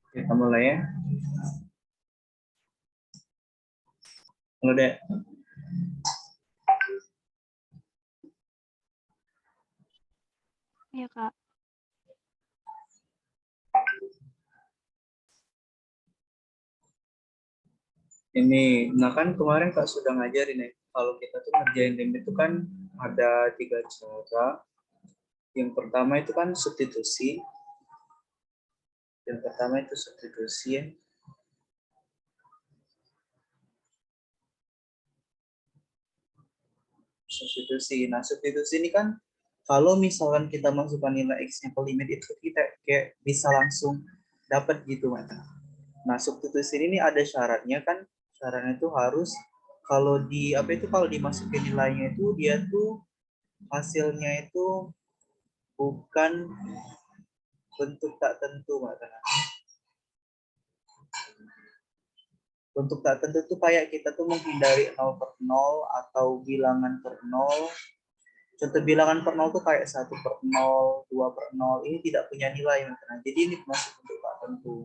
Kita mulai ya. Halo Dek. Iya, Kak. Ini, nah kan kemarin Kak sudah ngajarin ya, kalau kita tuh ngerjain limit itu kan ada 3 cara. Yang pertama itu kan substitusi. Yang pertama itu substitusi ya. Substitusi. Nah, substitusi ini kan kalau misalkan kita masukkan nilai X-nya ke limit itu kita kayak bisa langsung dapat gitu, Mas. Nah, substitusi ini ada syaratnya kan. Syaratnya itu harus kalau di apa itu kalau dimasukin nilainya itu dia tuh hasilnya itu bukan bentuk tak tentu, Mbak Tana. Bentuk tak tentu itu kayak kita tuh menghindari 0 per 0 atau bilangan per 0. Contoh bilangan per 0 tuh kayak 1 per 0, 2 per 0. Ini tidak punya nilai, Mbak Tana. Jadi ini masuk bentuk tak tentu.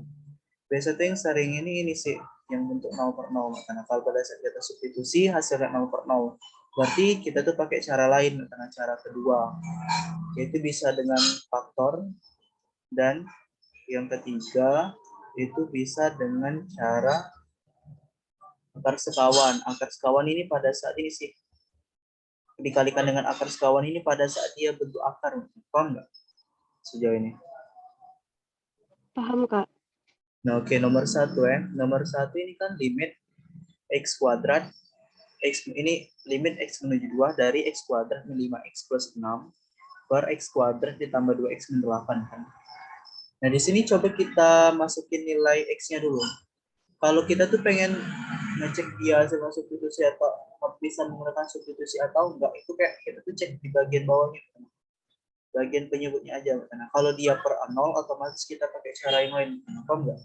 Biasanya tuh yang sering ini sih yang bentuk 0 per 0, Mbak Tana. Kalau pada saat kita substitusi hasilnya 0 per 0. Berarti kita tuh pakai cara lain, Mbak Tana, cara kedua. Yaitu bisa dengan faktor, dan yang ketiga itu bisa dengan cara akar sekawan. Akar sekawan ini pada saat ini sih dikalikan dengan akar sekawan ini pada saat dia bentuk akar. Paham nggak sejauh ini? Paham, Kak. Nah, oke, nomor 1 ya. Nomor 1 ini kan limit X kuadrat. X ini limit X menuju 2 dari X kuadrat min 5X plus 6 per X kuadrat ditambah 2X min 8 kan. Nah, di sini coba kita masukin nilai X-nya dulu. Kalau kita tuh pengen ngecek dia hasil substitusi atau bisa menggunakan substitusi atau enggak, itu kayak kita tuh cek di bagian bawahnya, bagian penyebutnya aja. Nah, kalau dia per 0 otomatis kita pakai cara yang lain. Paham enggak?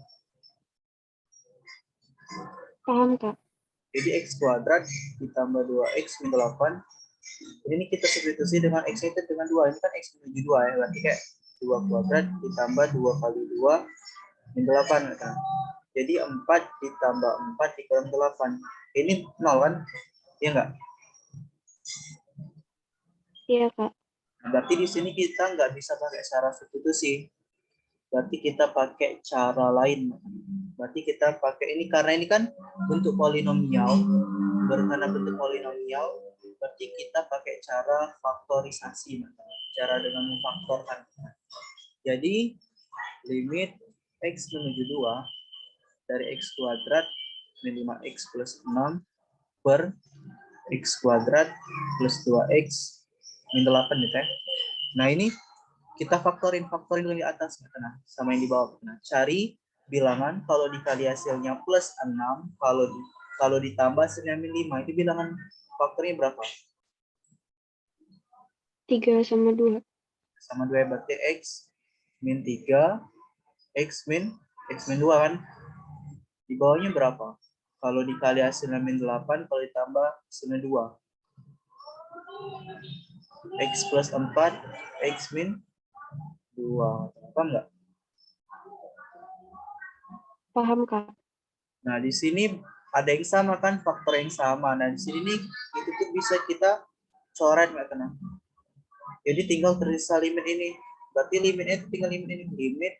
Paham, Kak. Jadi X kuadrat ditambah 2X min 8. Ini kita substitusi dengan X itu dengan 2. Ini kan X menuju 2 ya. Berarti kayak 2 kuadrat ditambah 2 kali 2 min 8. Kan? Jadi 4 ditambah 4 dikurangi 8. Ini 0 kan? Iya enggak? Iya, Kak. Berarti di sini kita nggak bisa pakai cara substitusi. Berarti kita pakai cara lain. Berarti kita pakai ini karena ini kan bentuk polinomial. Karena bentuk polinomial, berarti kita pakai cara faktorisasi. Cara dengan memfaktorkan. Jadi limit X menuju 2 dari X kuadrat min 5X plus 6 per X kuadrat plus 2X min 8 gitu ya. Nah, ini kita faktorin di atas nah, sama yang di bawah. Nah, cari bilangan kalau dikali hasilnya plus 6, kalau ditambah hasilnya min 5, itu bilangan faktornya berapa? 3 sama 2. Sama 2, berarti X min 3, X min 2 kan? Di bawahnya berapa? Kalau dikali hasilnya min 8, kalau ditambah hasilnya 2. X plus 4, X min 2. Paham nggak? Paham, Kak. Nah, di sini ada yang sama kan, faktor yang sama. Nah, di sini nih, itu tuh bisa kita coret, nggak tenang. Jadi tinggal tersisa limit ini. Berarti limitnya itu tinggal limit ini. Limit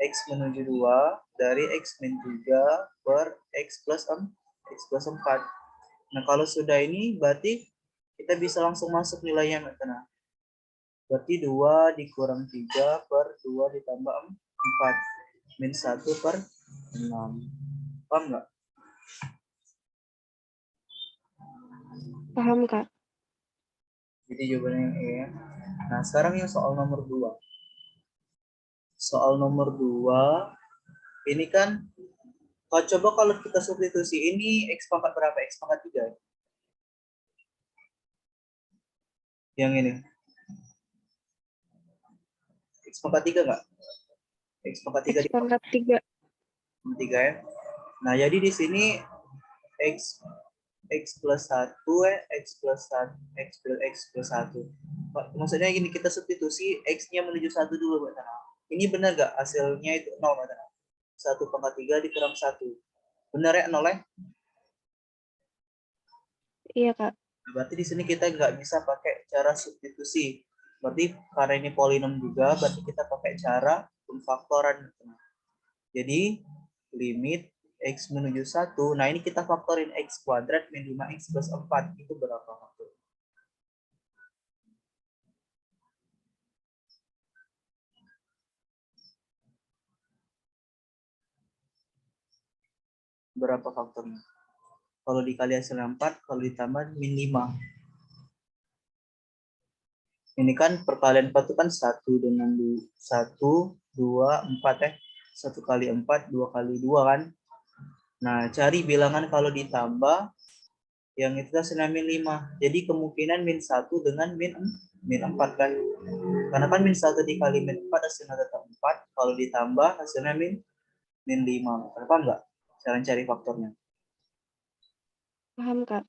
X menuju 2 dari X min 3 per X plus 4. Nah, kalau sudah ini, berarti kita bisa langsung masuk nilainya, nggak tenang. Berarti 2 dikurang 3 per 2 ditambah 4. Min 1 per 6. Paham nggak? Paham, Kak. Jadi jawabannya yang E ya. Nah, sekarang yang soal nomor 2. Soal nomor 2, ini kan, kalau coba kalau kita substitusi, ini X pangkat berapa? X pangkat 3 ya? Yang ini. X pangkat 3 nggak? X pangkat 3 X pangkat 3. 3 ya. Nah, jadi di sini X plus 1 X plus 1 X plus 1. Maksudnya gini, kita substitusi X-nya menuju 1 dulu, Mbak Tana. Ini benar nggak hasilnya itu 0, Mbak Tana? 1/3 dikurang 1. Benar ya, 0 ya? Iya, Kak. Nah, berarti di sini kita nggak bisa pakai cara substitusi. Berarti karena ini polinom juga, berarti kita pakai cara pemfaktoran. Jadi limit x menuju 1. Nah, ini kita faktorin x kuadrat min 5x plus 4. Itu berapa faktor? Berapa faktornya? Kalau dikali hasilnya 4, kalau ditambah min 5. Ini kan perkalian 4 itu kan 1 dengan 1, 2, 4 ya. 1 kali 4, 2 kali 2 kan. Nah, cari bilangan kalau ditambah yang itu hasilnya min 5. Jadi kemungkinan min 1 dengan min 4 kan. Karena kan min 1 dikali min 4 hasilnya tetap 4. Kalau ditambah hasilnya min 5. Kenapa enggak? Cara cari faktornya. Paham, Kak.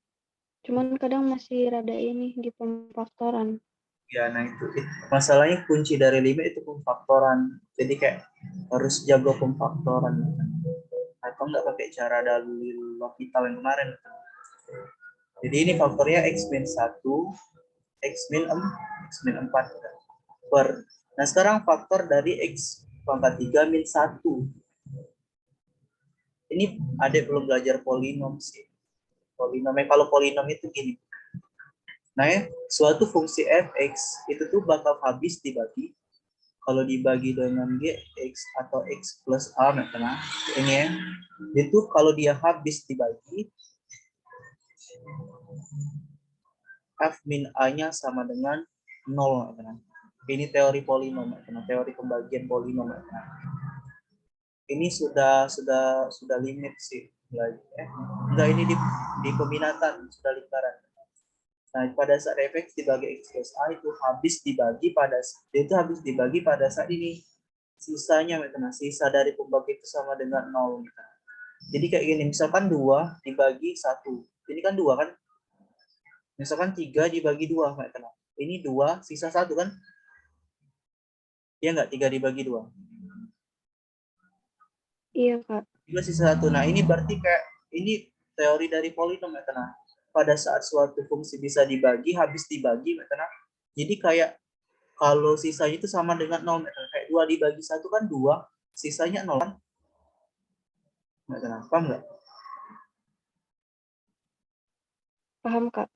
Cuman kadang masih rada ini di pemfaktoran. Ya, nah itu masalahnya kunci dari limit itu pemfaktoran. Jadi kayak harus jago pemfaktoran. Atau enggak pakai cara dalil L'Hopital yang kemarin. Jadi ini faktornya x min 1, x min 4 per. Nah, sekarang faktor dari x pangkat 3 min 1. Ini adik belum belajar polinom sih. Polinom, kalau polinom itu gini. Nah, ya, suatu fungsi fx itu tuh bakal habis dibagi kalau dibagi dengan gx atau x plus a, nah, ini ya. Itu kalau dia habis dibagi f min a-nya sama dengan 0, nah. Ini teori polinom, nah, teori pembagian polinom. Nah. Ini sudah limit sih. Enggak, ini di peminatan sudah lingkaran. Nah, pada saat fx dibagi x plus a itu habis dibagi pada saat ini sisanya, nah, sisa dari pembagi itu sama dengan 0. Jadi kayak gini, misalkan 2 dibagi 1. Ini kan 2 kan? Misalkan 3 dibagi 2, ini 2 sisa 1 kan? Iya enggak? 3 dibagi 2. Iya, Kak. 3 sisa 1. Nah, ini berarti kayak ini teori dari polinom, nah. Pada saat suatu fungsi bisa dibagi, habis dibagi, nah. Jadi kayak kalau sisanya itu sama dengan 0, kayak 2 dibagi 1 kan 2, sisanya 0 kan? Paham nggak? Paham, Kak.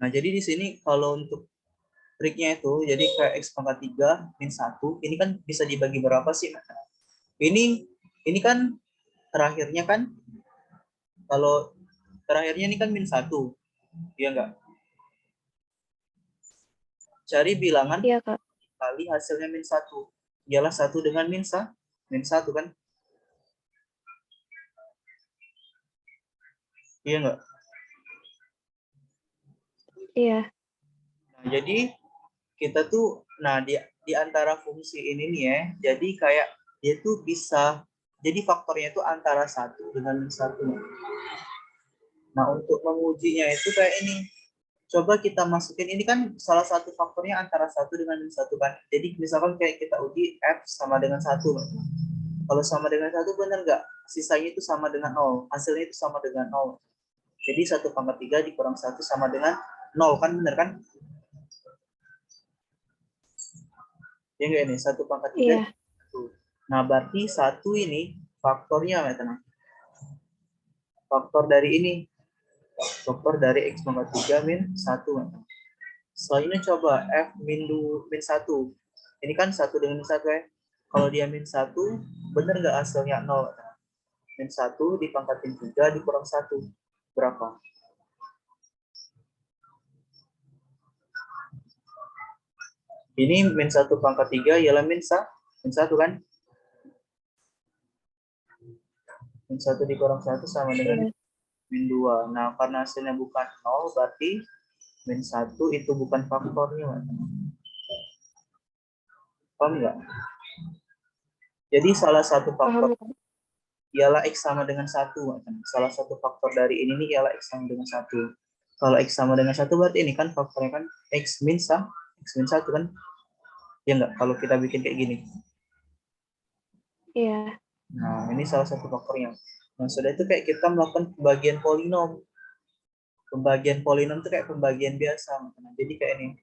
Nah, jadi di sini kalau untuk triknya itu, jadi kayak x pangkat 3 min 1, ini kan bisa dibagi berapa sih? Ini kan terakhirnya kan, kalau terakhirnya ini kan min 1, iya nggak? Cari bilangan Iya, Kak. kali hasilnya min 1. Ialah 1 dengan min 1 kan? Iya nggak? Iya. Nah, jadi kita tuh, nah di antara fungsi ini nih ya, jadi kayak dia tuh bisa, jadi faktornya itu antara 1 dengan min 1. Nah, untuk mengujinya itu kayak ini. Coba kita masukin, ini kan salah satu faktornya antara 1 dengan min 1 kan. Jadi misalkan kayak kita uji f sama dengan 1. Kalau sama dengan 1 benar nggak? Sisanya itu sama dengan 0. Hasilnya itu sama dengan 0. Jadi 1/3 dikurang 1 sama dengan 0 kan, benar kan? Ya enggak ini 1/3. Iya. Nah, berarti 1 ini faktornya, teman. Faktor dari ini. Faktor dari x pangkat 3 min 1. Selanjutnya coba f min 1. Ini kan 1 dengan min 1 ya. Kalau dia min 1, benar nggak hasilnya 0? Min 1 dipangkatin 3 dikurang 1. Berapa? Ini min 1/3 ialah min 1 kan? Min 1 dikurang 1 sama dengan min 2. Nah, karena hasilnya bukan 0, berarti min 1 itu bukan faktornya. Paham nggak? Jadi salah satu faktor Paham, Kak. ialah x sama dengan 1. Salah satu faktor dari ini nih ialah x sama dengan 1. Kalau x sama dengan 1 berarti ini kan faktornya kan x min 1 kan? Ya enggak, kalau kita bikin kayak gini. Iya. Nah, ini salah satu faktornya. Nah, sudah itu kayak kita melakukan pembagian polinom. Pembagian polinom itu kayak pembagian biasa. Nah, jadi kayak ini.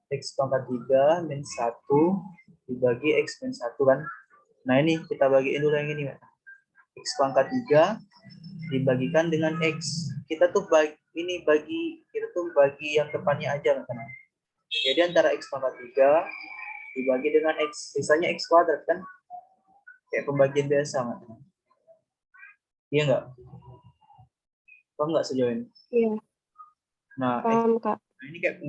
X pangkat 3 min 1 dibagi X min 1 kan. Nah, ini kita bagiin dulu yang ini. X pangkat 3 dibagikan dengan X. Kita tuh bagi yang depannya aja. Kan. Jadi antara X pangkat 3 dibagi dengan X. Sisanya X kuadrat kan. Kayak pembagian biasa. Kan. Iya nggak? Paham nggak sejauh ini? Iya, Nah, paham, Kak. ini kayak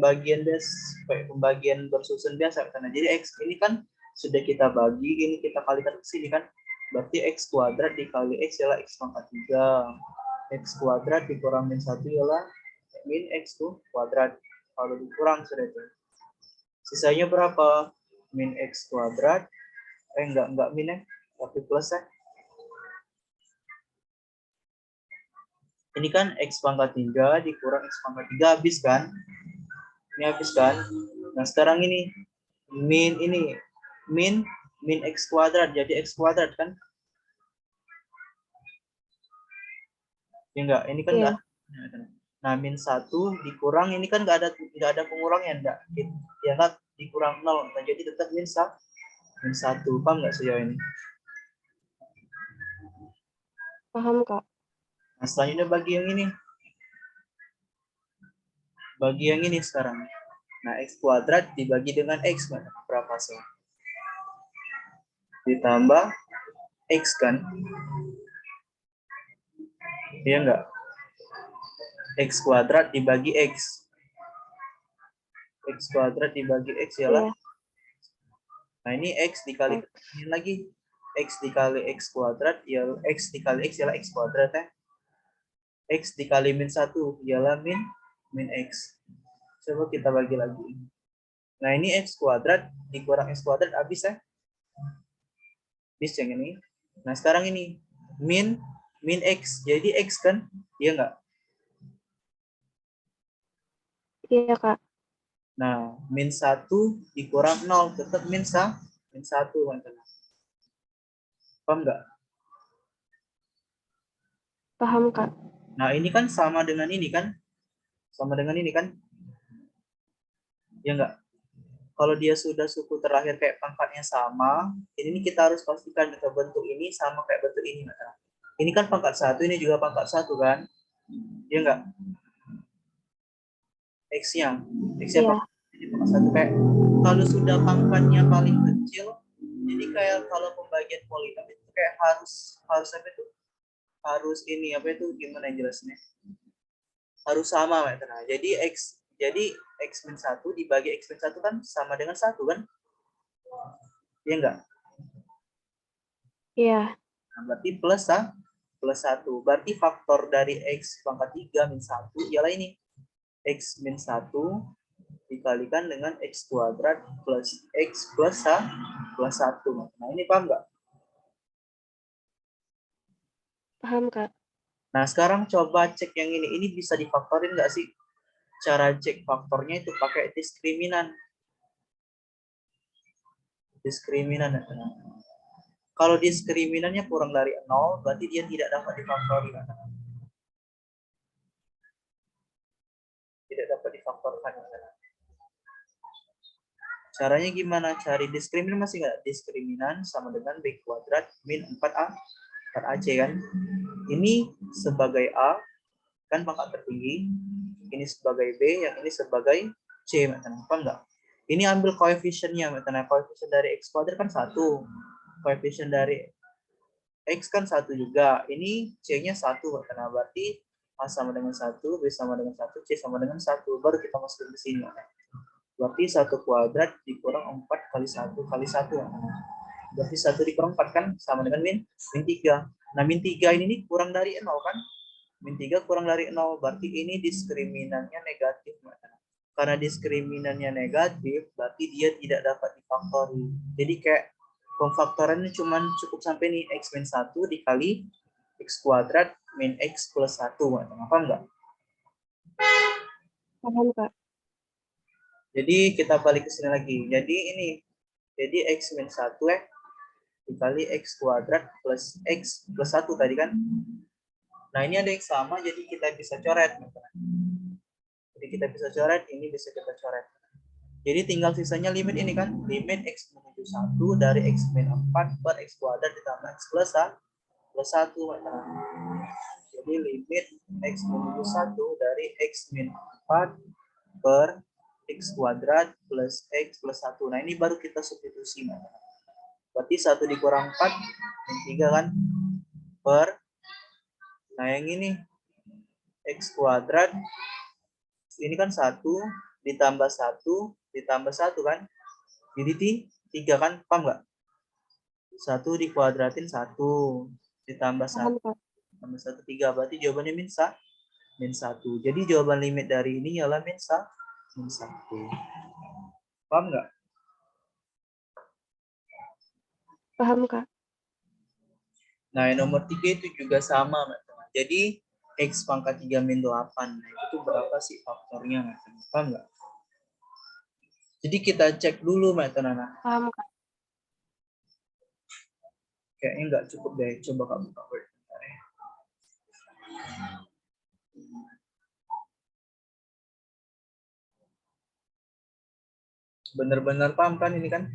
pembagian bersusun biasa karena jadi X ini kan sudah kita bagi, ini kita kalikan ke sini kan. Berarti X kuadrat dikali X ialah X pangkat 3. X kuadrat dikurang min 1 ialah min X kuadrat. Kalau dikurang sudah itu. Sisanya berapa? Min X kuadrat. Enggak min ya, tapi plus ya. Ini kan X pangkat 3 dikurang X pangkat 3 habis kan? Ini habis kan? Nah, sekarang ini min X kuadrat jadi X kuadrat kan? Ya enggak, ini kan enggak. Iya, Nah, min 1 dikurang ini kan enggak ada pengurangnya enggak. Ya enggak dikurang 0. Nah, jadi tetap min 1. Paham enggak sejauh ini? paham, Kak. Nah, selanjutnya bagi yang ini. Bagi yang ini sekarang. Nah, X kuadrat dibagi dengan X berapa sih? Ditambah X kan? Iya enggak? X kuadrat dibagi X. X kuadrat dibagi X ialah. Iya, Nah, ini X dikali X. ini lagi. X dikali X kuadrat ialah X dikali X ialah X kuadrat ya. X dikali min 1 ialah min X. Coba kita bagi lagi. Nah, ini X kuadrat dikurang X kuadrat habis ya. Habis yang ini. Nah, sekarang ini min X. Jadi X kan? Iya enggak? Iya, Kak. Nah, min 1 dikurang 0 tetap min 1 kan. Paham enggak? Paham, Kak. Nah, ini kan sama dengan ini kan? Sama dengan ini kan? Ya enggak? Kalau dia sudah suku terakhir kayak pangkatnya sama, ini kita harus pastikan bentuk ini sama kayak bentuk ini. Ini kan pangkat 1, ini juga pangkat 1 kan? Ya enggak? X-nya. X-nya Iya, pangkat 1 kayak kalau sudah pangkatnya paling kecil, jadi kayak kalau pembagian polinom itu kayak harus apa itu? Harus ini apa itu gimana jelasnya? Harus sama, nah, jadi X min 1 dibagi X min 1 kan sama dengan 1 kan? Iya enggak? iya, Nah, berarti plus 1. Berarti faktor dari X pangkat 3 min 1 ialah ini. X min 1 dikalikan dengan X kuadrat plus X plus 1. Nah, ini paham nggak? paham, Kak. Nah, sekarang coba cek yang ini. Ini bisa difaktorin nggak sih? Cara cek faktornya itu pakai diskriminan. Diskriminan. Kalau diskriminannya kurang dari 0, berarti dia tidak dapat difaktori. Tidak dapat difaktorkan. Caranya gimana? Cari diskriminan masih nggak? Diskriminan sama dengan B kuadrat min 4A. 4AC kan? Ini sebagai A, kan pangkat tertinggi. Ini sebagai B, yang ini sebagai C. Apa enggak? Ini ambil koefisiennya. Koefisien dari X kuadrat kan 1. Koefisien dari X kan 1 juga. Ini C-nya 1. Berarti A sama dengan 1, B sama dengan 1, C sama dengan 1. Baru kita masukin ke sini. Berarti 1 kuadrat dikurang 4 kali 1 kali 1. Berarti 1 dikurang 4 kan sama dengan min 3. Nah, min 3 ini kurang dari 0 kan? Min 3 kurang dari 0. Berarti ini diskriminannya negatif. Karena diskriminannya negatif, berarti dia tidak dapat difaktori. Jadi kayak pemfaktorannya cuma cukup sampai nih X min 1 dikali X kuadrat min X plus 1. Apa enggak? Paham, Kak. Jadi kita balik ke sini lagi. Jadi ini, jadi X min 1 dikali X kuadrat plus X plus 1 tadi kan. Nah, ini ada yang sama, jadi kita bisa coret. Jadi kita bisa coret, ini bisa kita coret. Jadi tinggal sisanya limit ini kan, limit X menuju 1 dari X min 4 per X kuadrat ditambah X plus 1. Jadi limit X menuju 1 dari X min 4 per X kuadrat plus X plus 1. Nah, ini baru kita substitusi. Berarti 1 dikurang 4, yang 3 kan, per, nah yang ini, X kuadrat, ini kan 1, ditambah 1, ditambah 1 kan, jadi 3 kan, paham nggak? 1 dikuadratin 1, ditambah 1, tambah 1, 3, berarti jawabannya min 1. Jadi jawaban limit dari ini ialah min 1. Paham nggak? Paham, Kak. Nah, yang nomor 3 itu juga sama, teman-teman. Jadi X pangkat 3 min 8. Nah, itu berapa sih faktornya, teman-teman? Paham nggak? Jadi kita cek dulu, teman-teman. Paham, Kak. Kayaknya nggak cukup deh. Coba kamu buka Word. Bener-bener paham kan ini kan?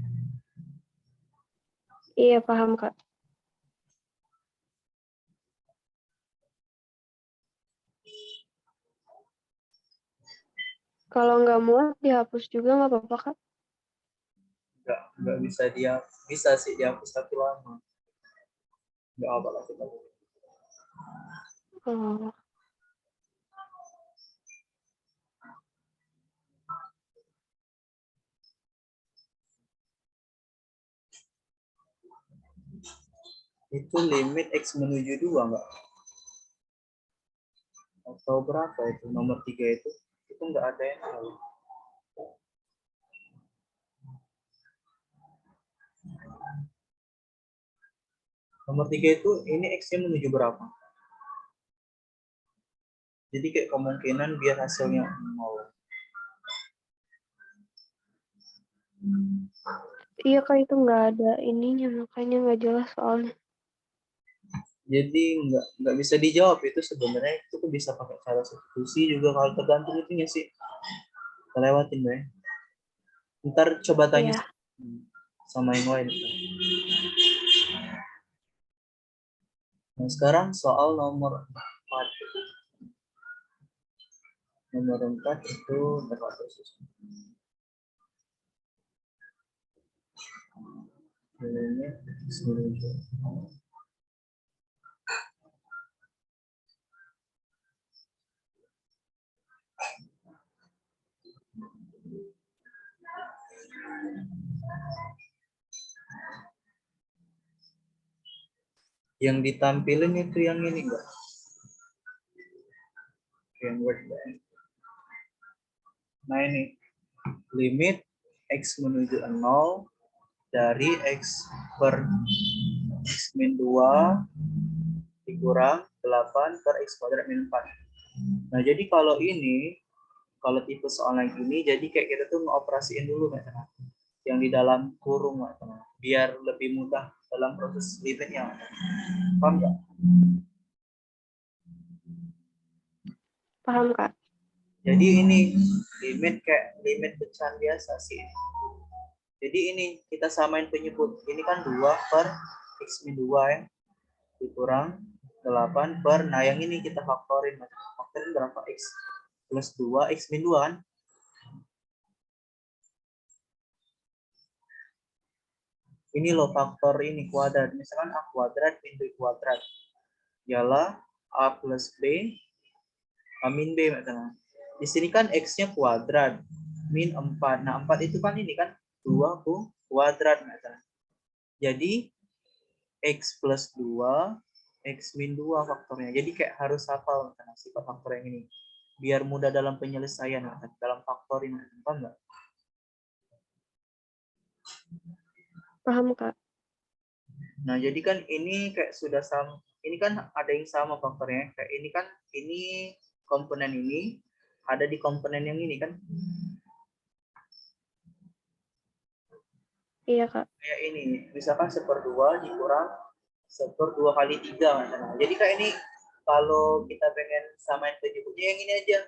Iya, paham, Kak. Kalau nggak muat, dihapus juga nggak apa-apa, Kak? Nggak bisa bisa sih dihapus tapi lama. Nggak apa-apa kita. Oh. Itu limit X menuju 2 nggak? Atau berapa itu? Nomor 3 itu? Itu nggak ada yang tahu. Nomor 3 itu ini X-nya menuju berapa? Jadi kayak kemungkinan biar hasilnya 0. Iya, Kak, itu nggak ada ininya, makanya nggak jelas soalnya. Jadi nggak bisa dijawab itu sebenarnya, itu tuh bisa pakai cara substitusi juga kalau tergantung itunya sih. Kita lewatin deh. Ntar coba tanya Iya. sama yang lain. Nah, sekarang soal nomor 4. Nomor 4 itu terlalu susah. Ini yang ditampilin itu yang ini enggak? Yang word. Nah, ini limit X menuju 0 dari X per X min 2 dikurang 8 per X kuadrat min 4. Nah, jadi kalau ini, kalau tipe soal yang ini, jadi kayak kita tuh ngoperasiin dulu, teman-teman, yang di dalam kurung, teman-teman, biar lebih mudah dalam proses limitnya. Paham nggak? Paham, Kak. Jadi ini limit kayak limit pecahan biasa sih. Jadi ini kita samain penyebut. Ini kan 2 per X min 2 ya. Dikurang 8 per, nah yang ini kita faktorin. Faktorin berapa? X plus 2, X min 2 kan? Ini loh faktor ini kuadrat. Misalkan A kuadrat min B kuadrat. Ialah A plus B, A min B. Misalkan. Di sini kan X-nya kuadrat. Min 4. Nah 4 itu kan ini kan 2 kuadrat. Misalkan. Jadi X plus 2, X min 2 faktornya. Jadi kayak harus hafal sifat faktor yang ini. Biar mudah dalam penyelesaian, dalam faktoring. Paham nggak? Paham, Kak. Nah, jadi kan ini kayak sudah sama. Ini kan ada yang sama faktornya. Kayak ini kan, ini komponen ini ada di komponen yang ini kan. Iya, Kak. Kayak ini, misalkan 1/2 dikurang 1/2 kali 3. Misalnya. Jadi kayak ini, kalau kita pengen samain penyebutnya yang ini aja.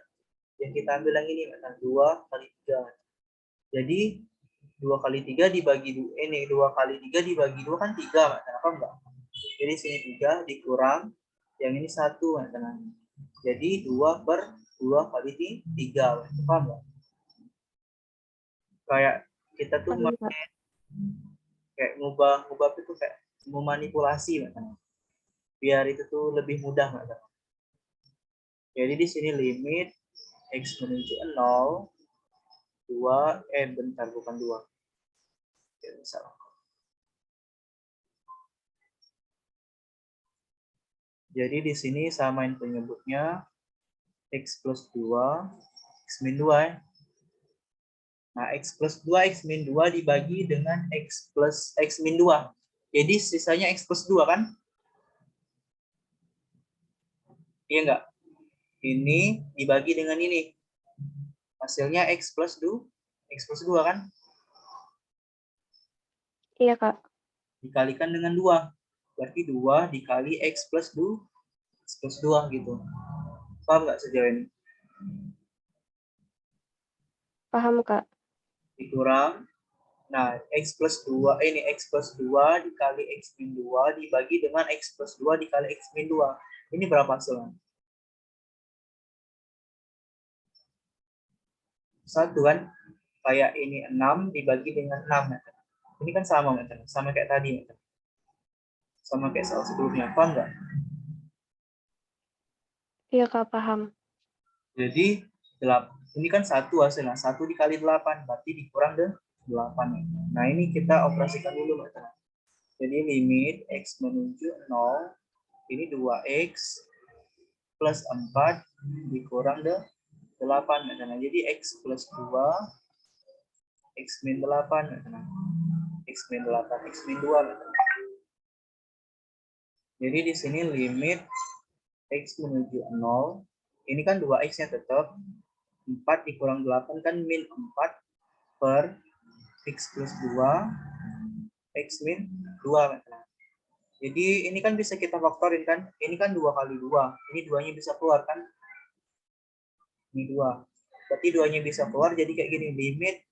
Yang kita ambil yang ini, misalkan 2 kali 3. Jadi 2 kali 3 dibagi ini 2 kali 3 dibagi 2 kan 3, apa enggak? Jadi sini 3 dikurang yang ini 1, jadi 2/2 kali 3, paham enggak? Kayak kita tuh Paham, Kak. kayak ngubah itu kayak memanipulasi, biar itu tuh lebih mudah, Jadi di sini limit x menuju 0, 2, bentar, bukan 2. Ya, salah. Jadi di sini samain penyebutnya x plus 2, x min 2. Ya. Nah, x plus 2, x min 2 dibagi dengan x plus x min 2. Jadi sisanya x plus 2 kan? Iya enggak? Ini dibagi dengan ini. Hasilnya x plus 2 kan? Iya, Kak. Dikalikan dengan 2. Berarti 2 dikali x plus 2 gitu. Paham nggak sejauh ini? Paham, Kak. Dikurang. Nah, x plus 2, ini x plus 2 dikali x min 2 dibagi dengan x plus 2 dikali x min 2. Ini berapa hasilnya? 1 kan? Kayak ini 6 dibagi dengan 6. Ini kan sama, sama kayak tadi. Sama kayak soal sebelumnya. Paham nggak? Iya, Kak, paham. Jadi, ini kan 1 hasilnya. 1 dikali 8, berarti dikurang 8. Nah, ini kita operasikan dulu, Jadi limit x menuju 0, ini 2x plus 4 dikurang 8. Jadi x plus 2, x min 8. X min 8, x min 2. Jadi di sini limit x menuju 0, ini kan 2x-nya tetap, 4 dikurang 8 kan min 4 per x plus 2, x min 2. Jadi ini kan bisa kita faktorin kan, ini kan 2 kali 2, ini 2-nya bisa keluar kan, ini 2. Berarti 2-nya bisa keluar, jadi kayak gini, limit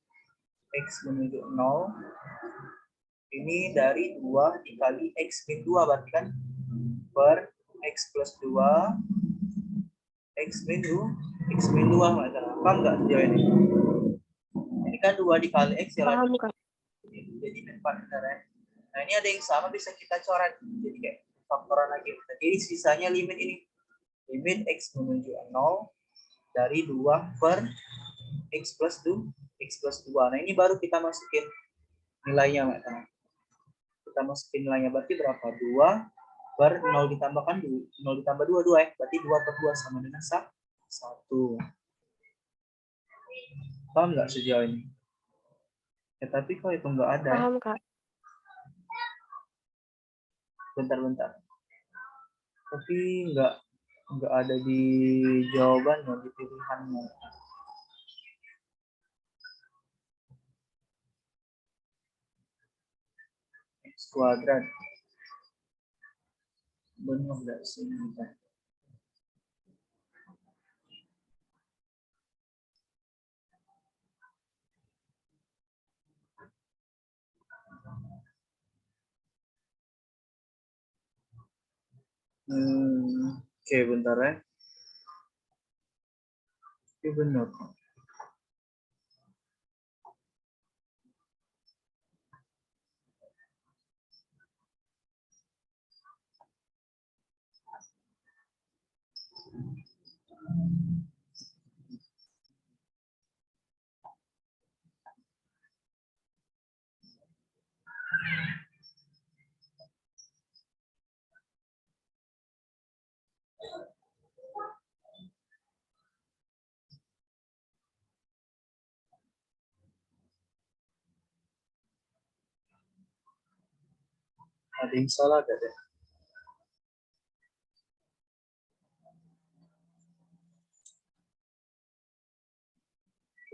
x menuju 0, ini dari 2 dikali x min 2, berarti kan per x plus 2, x min 2. Paham nggak sejauh ini? Ini kan 2 dikali x ya. Paham, Kak. Jadi min 4, ya. Nah, ini ada yang sama bisa kita coret. Jadi kayak faktoran lagi. Jadi sisanya limit ini. Limit x menuju 0 dari 2 per x plus 2. Nah, ini baru kita masukin nilainya, Kita masukin nilainya, berarti berapa? 2 per 0 ditambahkan 0 ditambah 2, 2 ya. Berarti 2 per 2 sama dengan 1. Paham nggak sejauh ini? Ya, tapi kok itu nggak ada. Paham, Kak. Bentar. Tapi nggak ada di jawabannya, di pilihannya. X kuadrat. Benar nggak sih? Oke, bentar ya. Itu benar. Ada yang salah gak deh?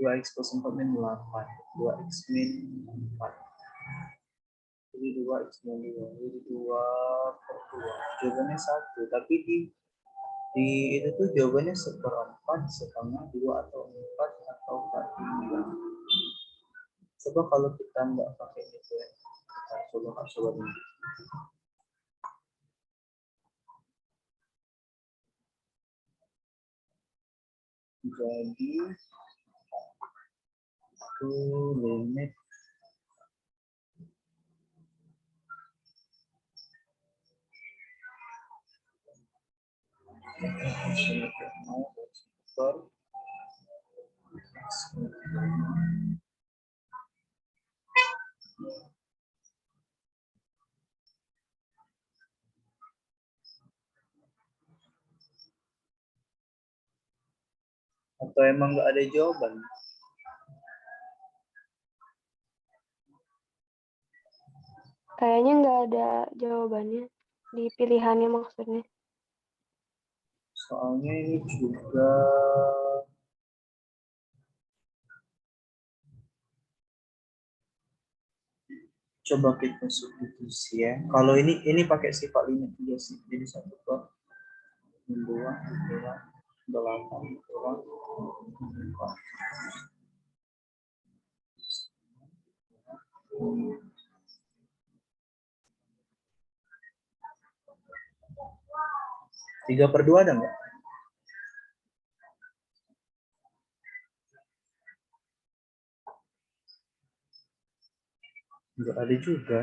2x plus 4 min 8. 2x min 4. Jadi 2x-2. Jadi 2/2. Jawabannya 1. Tapi di itu tuh jawabannya 1/4, setengah, 2 atau 4 atau 4/3. Coba kalau kita nggak pakai itu ya. Kita coba dulu. Jadi itu limit atau emang nggak ada jawaban? Kayaknya nggak ada jawabannya di pilihannya maksudnya. Soalnya ini juga coba kita substitusi ya. Kalau ini pakai sifat limit juga sih. Jadi 1/2, 2, 8, 4. Tiga per 2 ada nggak? Nggak ada juga.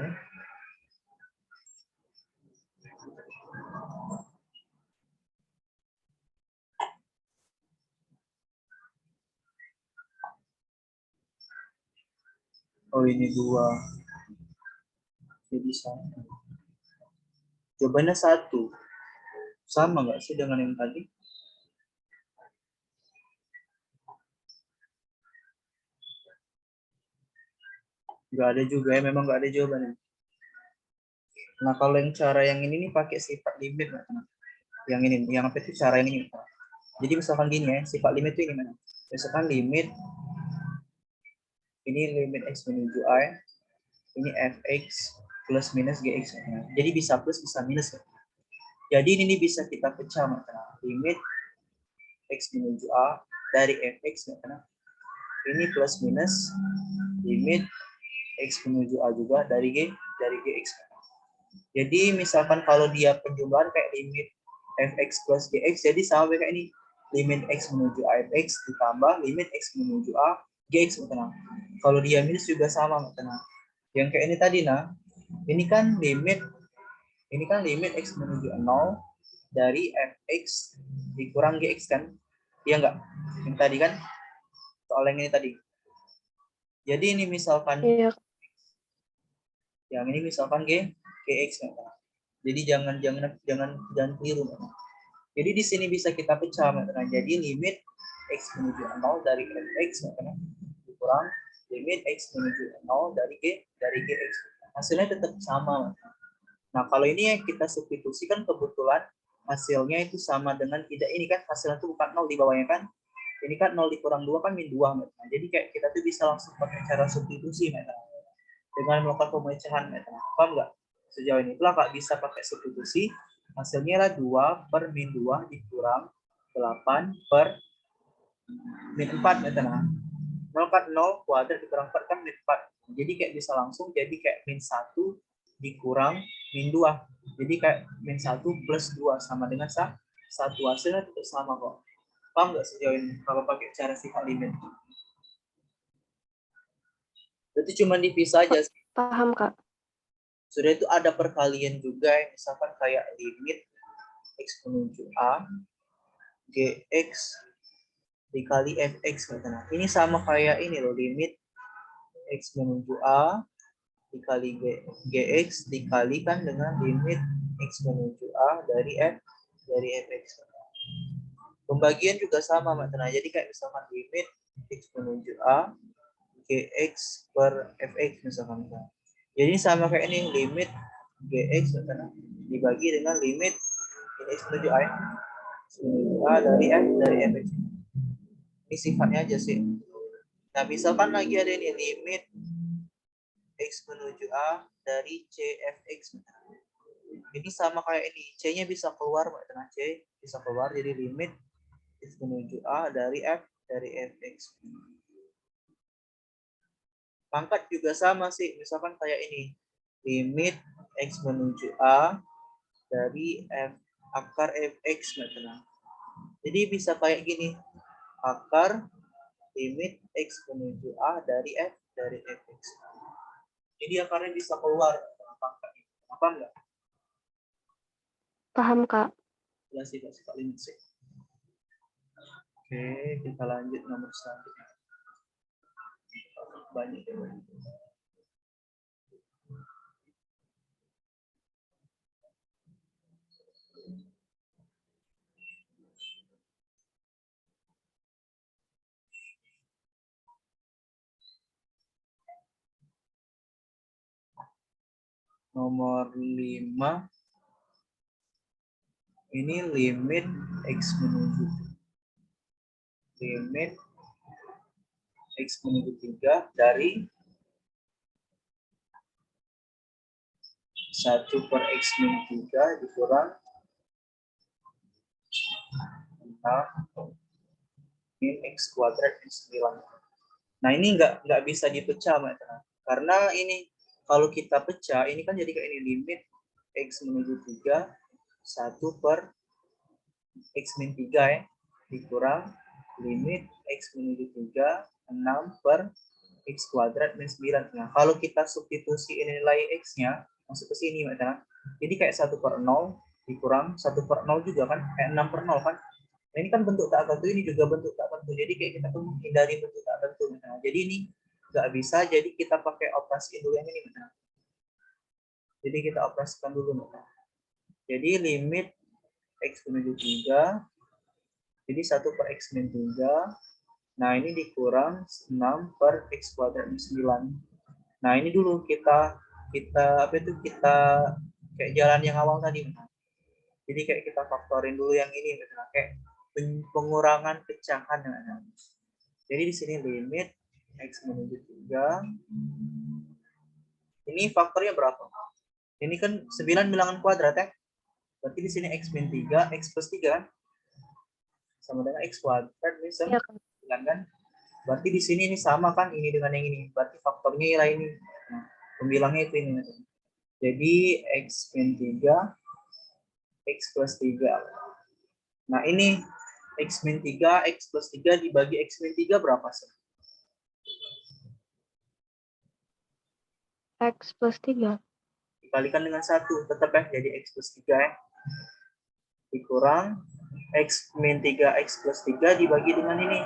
Oh ini 2. Jadi 1. Jawabannya 1. Sama nggak sih dengan yang tadi? Nggak ada juga ya, memang nggak ada jawabannya. Nah kalau yang cara yang ini nih pakai sifat limit. Yang ini, yang apa itu cara ini. Jadi misalkan gini ya, sifat limit itu ini mana? Misalkan limit, ini limit x menuju a, ini fx plus minus gx. Jadi bisa plus, bisa minus. Jadi ini bisa kita pecah. Limit x menuju a dari fx. Ini plus minus limit x menuju a juga dari gx. Jadi misalkan kalau dia penjumlahan kayak limit fx plus gx, jadi sama kayak ini, limit x menuju a fx ditambah limit x menuju a gx. Kalau dia minus juga sama. Yang kayak ini tadi, nah ini kan limit x menuju 0 dari fx dikurang gx kan, iya enggak? Yang tadi kan soal yang ini tadi. Jadi ini misalkan Iya. yang ini misalkan gx. Jadi jangan keliru. Jadi di sini bisa kita pecah. Jadi limit x menuju 0 dari fx dikurang limit x menuju 0 dari gx. Hasilnya tetap sama. Nah kalau ini yang kita substitusikan, kebetulan hasilnya itu sama dengan tidak, ini kan hasilnya itu bukan 0 di bawahnya kan. Ini kan 0 dikurang 2 kan min 2. Nah, jadi kayak kita tuh bisa langsung pakai cara substitusi dengan melakukan pemecahan. Paham nggak? Sejauh ini itulah Kak bisa pakai substitusi. Hasilnya adalah 2 per min 2 dikurang 8 per min 4. 0 kan 0 kuadrat dikurang 4 kan min 4. Jadi kayak bisa langsung jadi kayak min 1 dikurang min 2. Jadi kayak min 1 plus 2 sama dengan 1. Hasilnya tetap sama kok. Paham nggak sejauh ini kalau pakai cara sifat limit? Berarti cuma dipisah aja. Paham, Kak. Sudah itu ada perkalian juga, misalkan kayak limit x menuju a gx dikali fx. Ini sama kayak ini loh, limit x menuju a dikali gx dikalikan dengan limit x menuju a dari fx. Pembagian juga sama, jadi kayak misalkan limit x menuju a gx per fx misalkan. Jadi sama kayak ini, limit gx dibagi dengan limit x menuju a dari fx. Ini sifatnya aja sih. Nah misalkan lagi ada ini limit X menuju A dari CFX. Ini sama kayak ini, C-nya bisa keluar, Mbak Tengah. C bisa keluar, jadi limit X menuju A dari F dari Fx. Pangkat juga sama sih, misalkan kayak ini, limit X menuju A dari F akar Fx, Mbak Tengah. Jadi bisa kayak gini, akar limit X menuju A dari F dari Fx. Jadi akarnya bisa keluar pangkatnya. Apa enggak? Paham, Kak. Ya sih, sifat limit sih. Oke, kita lanjut nomor selanjutnya. Banyak ya. Nomor 5. Ini limit X menuju limit X menuju 3 dari 1 per X min 3 dikurang 6 min X kuadrat min 9. Nah, ini nggak bisa dipecah, Mbak Tana. Karena ini kalau kita pecah, ini kan jadi kayak ini, limit X menuju 3, 1 per X min 3 ya, dikurang limit X menuju 3, 6 per X kuadrat min 9. Nah, kalau kita substitusi ini nilai X-nya, masuk ke sini, Mbak Tana. Jadi kayak 1 per 0, dikurang 1 per 0 juga kan, kayak 6 per 0 kan. Nah, ini kan bentuk tak tentu, ini juga bentuk tak tentu. Jadi kayak kita tuh menghindari bentuk tak tentu. Nah, jadi ini nggak bisa, jadi kita pakai operasi dulu yang ini. Nah. Jadi kita operasikan dulu. Nah. Jadi limit X menuju 3, jadi 1 per X min 3. Nah, ini dikurang 6 per X kuadrat min 9. Nah, ini dulu kita apa itu, kita kayak jalan yang awal tadi. Nah. Jadi kayak kita faktorin dulu yang ini, nah, kayak pengurangan pecahan. Nah. Jadi di sini limit X menuju 3. Ini faktornya berapa? Ini kan 9 bilangan kuadrat ya. Berarti di sini X min 3, X plus 3 kan? Sama dengan X kuadrat min 9 kan? Berarti di sini ini sama kan, ini dengan yang ini. Berarti faktornya ialah ini. Nah, pembilangnya itu ini. Jadi X min 3, X plus 3. Nah, ini X min 3, X plus 3 dibagi X min 3 berapa sih? X plus 3. Dikalikan dengan 1, tetap ya, jadi X plus 3 ya. Dikurang X min 3, X plus 3 dibagi dengan ini.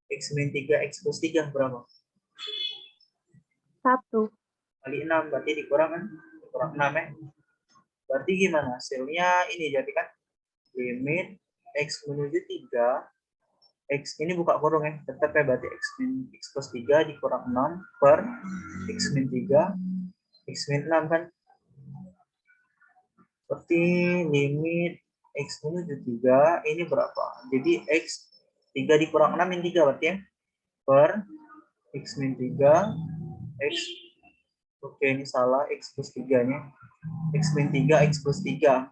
X min 3, X plus 3 berapa? 1. Kali 6, berarti dikurang kan? Dikurang 6 ya. Berarti gimana? Hasilnya ini jadi kan? Limit X menuju 3, X ini buka kurung ya, tetap ya, berarti X plus 3 dikurang 6 per X min 3, X min 6 kan? Berarti limit X menuju 3, ini berapa? Jadi X 3 dikurang 6 min 3 berarti ya? Per X min 3, X, oke ini salah, X plus 3-nya. X min 3, X plus 3.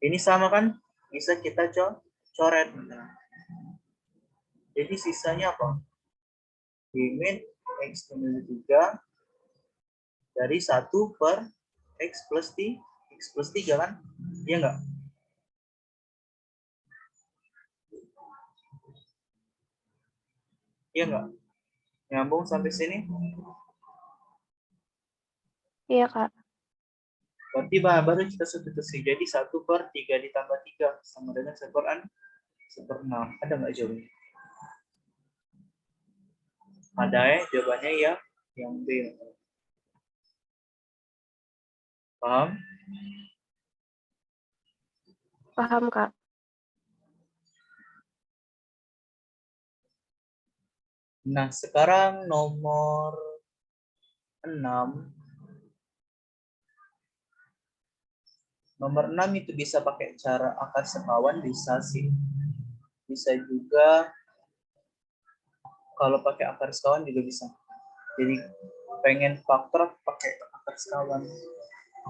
Ini sama kan? Bisa kita coret. Jadi sisanya apa? Limit X menuju 3 dari 1 per X plus 3 kan? Iya nggak? Iya nggak? Nyambung sampai sini? Iya, Kak. Berarti baru kita substitusi. Jadi 1 per 3 ditambah 3 sama dengan 1 per 6. Ada nggak jawabannya? Ada ya, jawabannya ya yang B. Paham? Paham, Kak. Nah, sekarang nomor 6. Nomor 6 itu bisa pakai cara akar sekawan, bisa sih. Bisa juga kalau pakai akar sekawan juga bisa. Jadi pengen faktor pakai akar sekawan.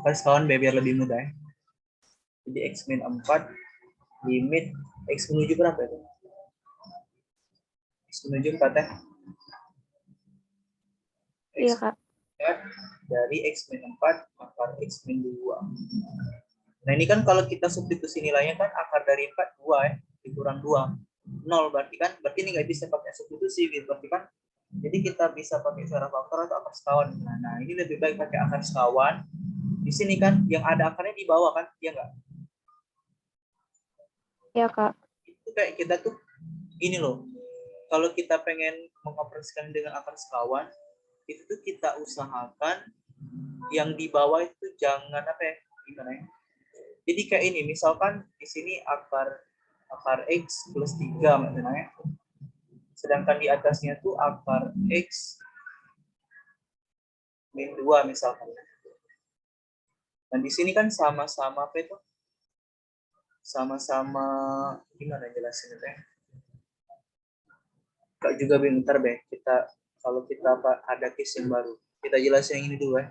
Akar sekawan biar lebih mudah ya. Jadi X min 4 limit X menuju berapa itu? X menuju 4 ya. Iya, Kak. Dari X min 4 akar X min 2. Nah ini kan kalau kita substitusi nilainya kan akar dari 4 2 ya, dikurang 2 0 berarti ini nggak bisa pakai substitusi gitu, berarti kan jadi kita bisa pakai cara faktor atau akar sekawan. Nah ini lebih baik pakai akar sekawan. Di sini kan yang ada akarnya di bawah kan, ya nggak? Iya, Kak. Itu kayak kita tuh ini loh, kalau kita pengen mengoperasikan dengan akar sekawan itu tuh kita usahakan yang di bawah itu jangan apa ya, gimana ya? Jadi kayak ini, misalkan di sini akar X plus 3 maksudnya. Sedangkan di atasnya tuh akar X min 2 misalkan. Dan di sini kan sama-sama apa itu? Sama-sama gimana jelasin itu ya? Kak juga bentar deh, kalau kita ada case yang baru. Kita jelasin yang ini dulu ya.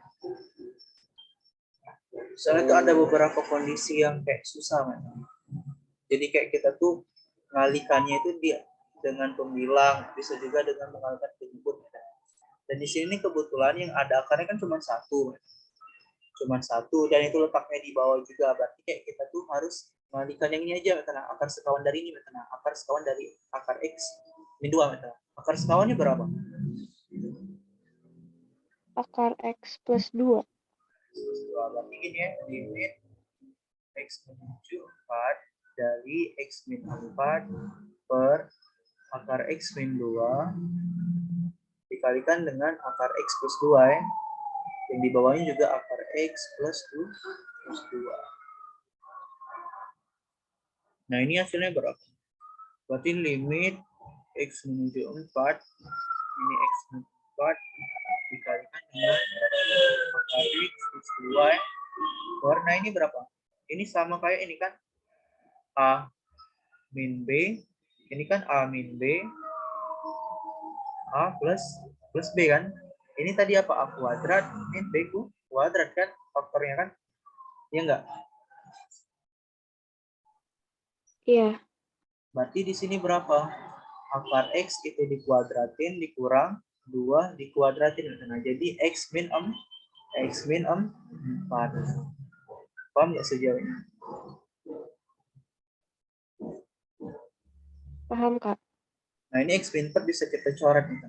Soalnya itu ada beberapa kondisi yang kayak susah kan. Jadi kayak kita tuh ngalikannya itu dia dengan pembilang, bisa juga dengan mengalihkan penjemput. Dan di sini kebetulan yang ada akarnya kan cuma satu, dan itu letaknya di bawah juga. Berarti kayak kita tuh harus mengalihkan yang ini aja, karena akar sekawan dari ini, karena akar sekawan dari akar X min 2 meter. Akar sekawannya berapa? Akar X plus 2. Berarti gini ya, limit X menuju 4 dari X min 4 per akar X min 2 dikalikan dengan akar X plus 2 ya. Yang di bawahnya juga akar X plus 2. Nah ini hasilnya berapa? Berarti limit X menuju 4, ini X menuju 4 dikalikan dengan akar X plus 2 ya. Warna ini berapa? Ini sama kayak ini kan A min B, ini kan A min B, A plus B kan. Ini tadi apa? A kuadrat, ini B kuadrat kan, faktornya kan? Iya enggak? Iya. Berarti di sini berapa? Akar X itu dikuadratin dikurang 2 dikuadratin. Nah, jadi X min 4. Paham nggak sejauh ini? Paham, Kak. Nah, ini X min 4 bisa kita coret nih.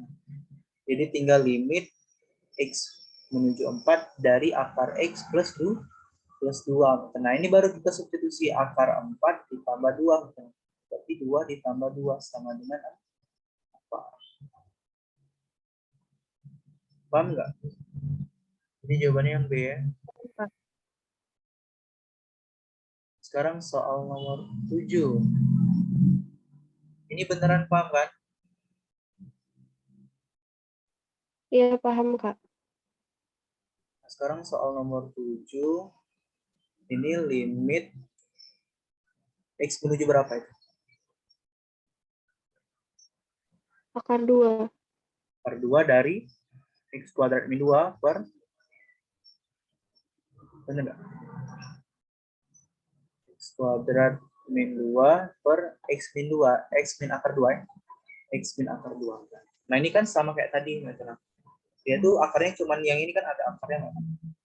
Jadi tinggal limit X menuju 4 dari akar X plus 2. Nah, ini baru kita substitusi akar 4 ditambah 2. Berarti 2 ditambah 2 sama dengan apa? Paham nggak? Jadi jawabannya yang B ya. Sekarang soal nomor 7. Ini beneran paham kan? Iya, paham, Kak. Nah, sekarang soal nomor 7. Ini limit X menuju berapa itu? Akar 2. Akar 2 dari X kuadrat min 2 per, bener nggak? X kuadrat min 2 per X min 2. X min akar 2 ya? X min akar 2. Nah ini kan sama kayak tadi. Dia tuh akarnya cuman yang ini kan ada akarnya.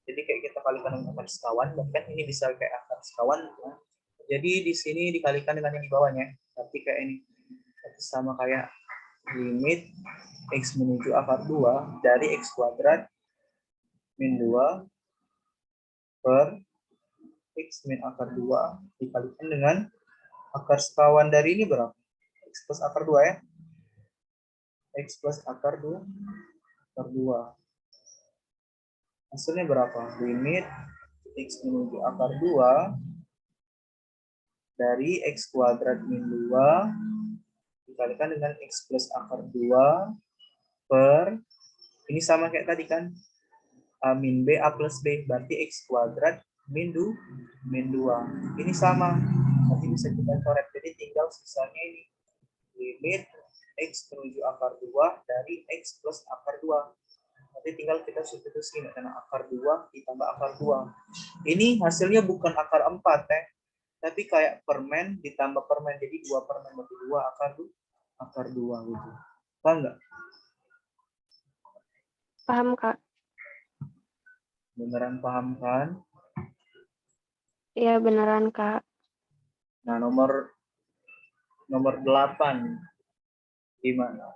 Jadi kayak kita kalikan dengan akar sekawan. Bahkan ini bisa kayak akar sekawan. Jadi di sini dikalikan dengan yang di bawahnya. Tapi kayak ini. Sama kayak limit X menuju akar 2 dari X kuadrat min 2 per X min akar 2 dikalikan dengan akar sekawan dari ini berapa? X plus akar 2 ya. X plus akar 2. Hasilnya berapa? Limit X menuju akar 2 dari X kuadrat min 2 dikalikan dengan X plus akar 2 per, ini sama kayak tadi kan, A min B, A plus B, berarti X kuadrat min 2. Ini sama, nanti bisa kita coret, jadi tinggal sisanya ini. Limit X menuju akar 2 dari X plus akar 2. Jadi tinggal kita substitusi karena akar 2 ditambah akar 2. Ini hasilnya bukan akar 4 tapi kayak permen ditambah permen, jadi 2 permen lebih 2 akar 2 gitu. Paham nggak? Paham, Kak. Beneran paham kan? Iya, beneran, Kak. Nah, nomor 8 gimana?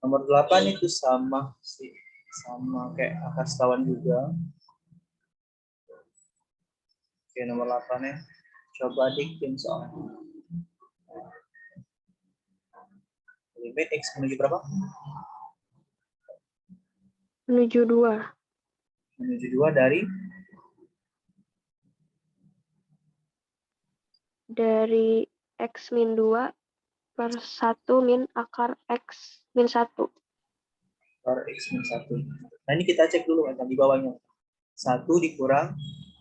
Nomor 8 itu sama sih, sama kayak akar sekawan juga. Oke, nomor 8 ya. Coba diktin soalnya. Limit X menuju berapa? Menuju 2. Menuju 2 dari X min 2 per 1 min akar X min 1. per X min 1. Nah, ini kita cek dulu kan di bawahnya. 1 dikurang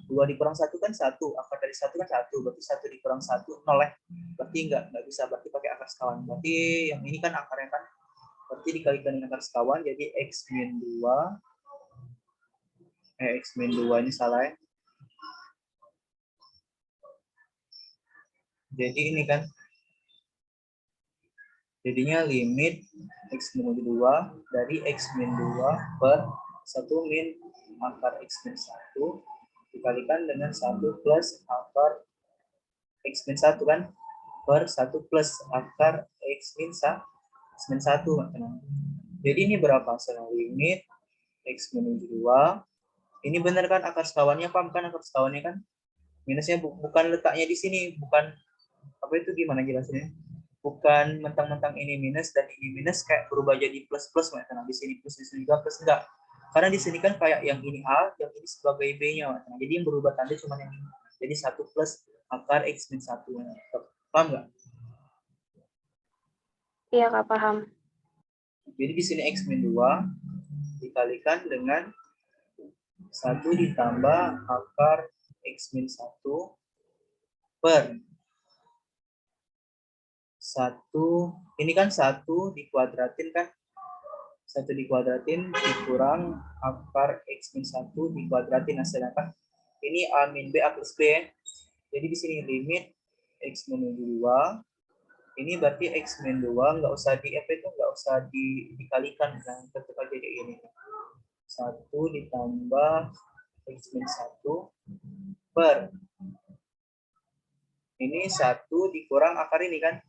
2 dikurang 1 kan 1. Akar dari 1 kan 1. Berarti 1 dikurang 1 0 ya. Berarti enggak bisa, berarti pakai akar sekawan. Berarti yang ini kan akarnya kan, berarti dikalikan dengan akar sekawan, jadi X min 2. X min 2 ini salah ya. Jadi ini kan, jadinya limit X menuju 2 dari X min 2 per 1 min akar X min 1 dikalikan dengan 1 plus akar X min 1 kan, per 1 plus akar X min 1. Jadi ini berapa? Hasilnya limit X menuju 2. Ini benar kan akar sekawannya, paham kan akar sekawannya kan? Minusnya bukan letaknya di sini, bukan apa itu, gimana jelasinnya? Bukan mentang-mentang ini minus dan ini minus kayak berubah jadi plus nah, di sini plus, di sini juga plus, enggak. Karena di sini kan kayak yang ini A, yang ini sebagai B-nya. Nah, jadi yang berubah tanda cuma yang ini. Jadi 1 plus akar X min 1. Paham nggak? Iya, Kak, paham. Jadi di sini X min 2 dikalikan dengan 1 ditambah akar X min 1 per 1, ini kan 1 dikuadratin kan, 1 dikuadratin dikurang akar X min 1 dikuadratin, hasilnya kan ini A min B A plus B ya. Jadi di sini limit X menuju 2, ini berarti X min 2 nggak usah dikalikan, kan tetap aja kayak gini, 1 ditambah X min 1 per ini 1 dikurang akar ini kan,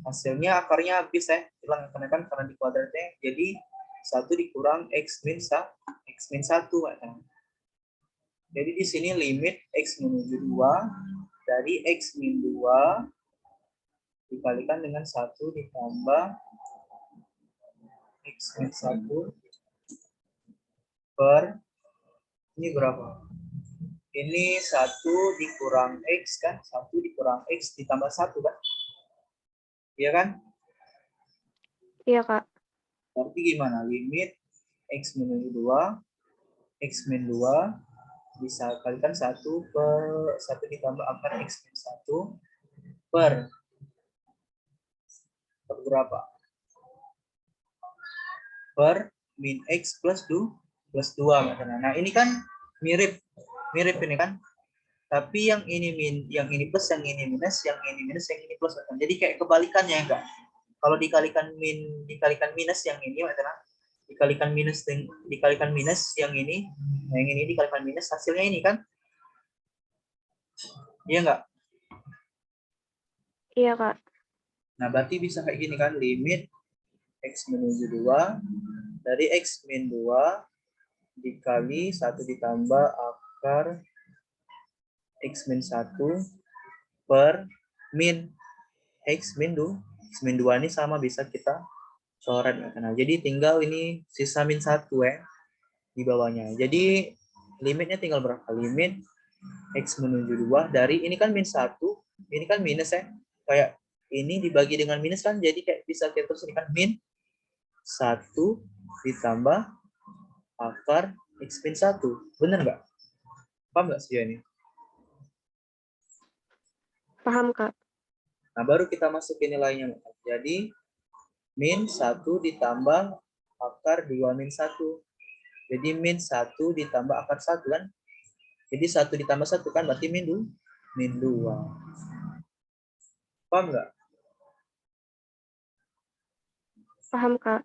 hasilnya akarnya habis ya, hilang karena kan karena dikuadratnya, jadi 1 dikurang X min 1. Jadi di sini limit X menuju 2 dari X min 2 dikalikan dengan 1 ditambah X min 1 per ini berapa? Ini 1 dikurang X kan, 1 dikurang X ditambah 1 kan? Iya kan? Iya, Kak. Berarti gimana? Limit X menuju 2, X min 2 bisa kalikan 1 per 1 ditambah akar X min 1 per berapa? Per min X plus 2. Nah, ini kan mirip ini kan. Tapi yang ini plus, yang ini minus, yang ini minus, yang ini plus. Jadi kayak kebalikannya enggak? Kalau dikalikan minus yang ini, dikalikan minus yang ini dikalikan minus, hasilnya ini kan? Iya enggak? Iya, Kak. Nah, berarti bisa kayak gini kan, limit X menuju 2 dari X min 2 dikali 1 ditambah akar X min 1 per min X min 2. X min 2 ini sama bisa kita coret. Nah, jadi tinggal ini sisa min 1 ya di bawahnya. Jadi limitnya tinggal berapa? Limit X menuju 2 dari ini kan min 1, ini kan minus ya. Kayak ini dibagi dengan minus kan, jadi kayak bisa kita terus ini kan min 1 ditambah akar X min 1. Bener nggak? Paham nggak sih ini? Paham, Kak. Nah, baru kita masukin nilainya. Jadi min 1 ditambah akar 2 min 1. Jadi min 1 ditambah akar 1 kan. Jadi 1 ditambah 1 kan berarti min 2. Paham nggak? Paham, Kak.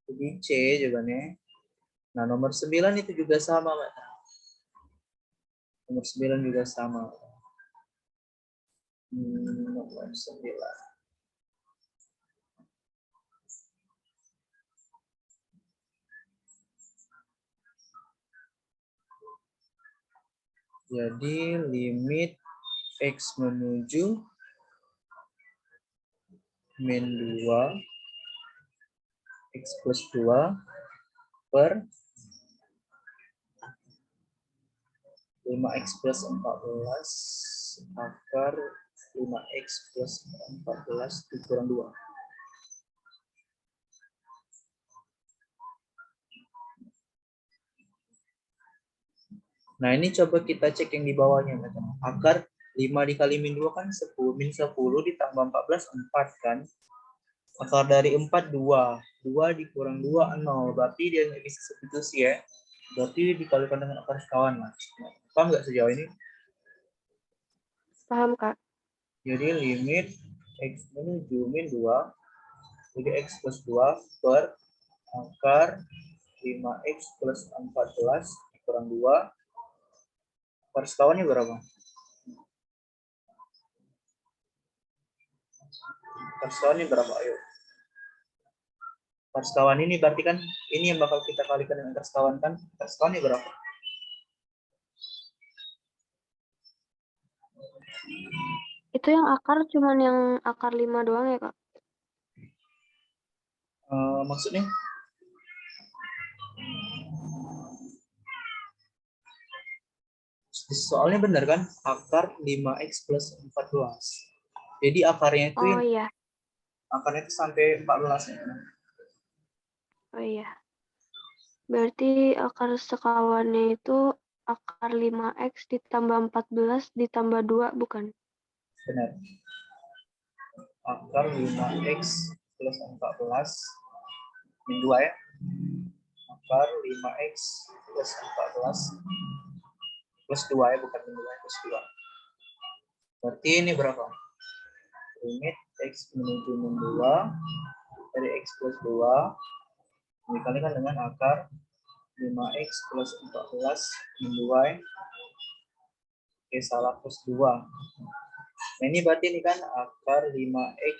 Jadi C jawabannya. Nah, nomor 9 itu juga sama, Mbak. Nomor 9 juga sama. Nomor 9. Jadi limit X menuju min 2 X plus 2 per 5X plus 14 akar 5X plus 14 dikurang 2. Nah, ini coba kita cek yang di bawahnya. Akar 5 dikali min 2 kan 10. Min 10 ditambah 14, 4 kan. Akar dari 4, 2. 2 dikurang 2, 0. Berarti dia nggak bisa substitusi ya. Berarti dikalikan dengan akar sekawan. Mas. Paham nggak sejauh ini? Paham, Kak. Jadi limit X menuju min 2. Jadi X plus 2 per akar 5X plus 14 dikurang 2. Akar sekawannya berapa? Akar sekawannya berapa? Ayo. Akar sekawan ini berarti kan ini yang bakal kita kalikan dengan akar sekawan kan? Akar sekawannya berapa? Itu yang akar cuman yang akar 5 doang ya, Kak? Maksudnya? Soalnya benar kan? Akar 5X plus 14. Jadi akarnya itu Oh iya. akarnya itu sampai 14 ya. Oh iya. Berarti akar sekawannya itu akar 5X ditambah 14 ditambah 2, bukan? Benar. Akar 5X plus 14 min 2 ya. Akar 5X plus 14 plus 2 ya, bukan min 2 plus 2. Berarti ini berapa? Limit X menuju min 2 dari X plus 2 dikalikan dengan akar 5X plus 14 min 2. Oke, salah, plus 2. Nah, ini berarti ini kan akar 5X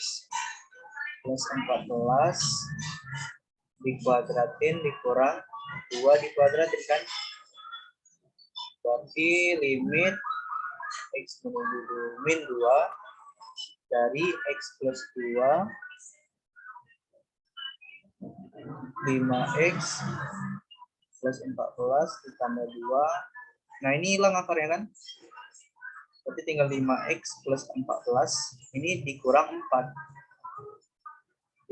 plus 14 dikuadratin dikurang 2 dikuadratin kan. Berarti limit X menuju min 2 dari X plus 2 5X plus 14 ditambah 2. Nah, ini hilang akarnya kan. Berarti tinggal 5X plus 14. Ini dikurang 4.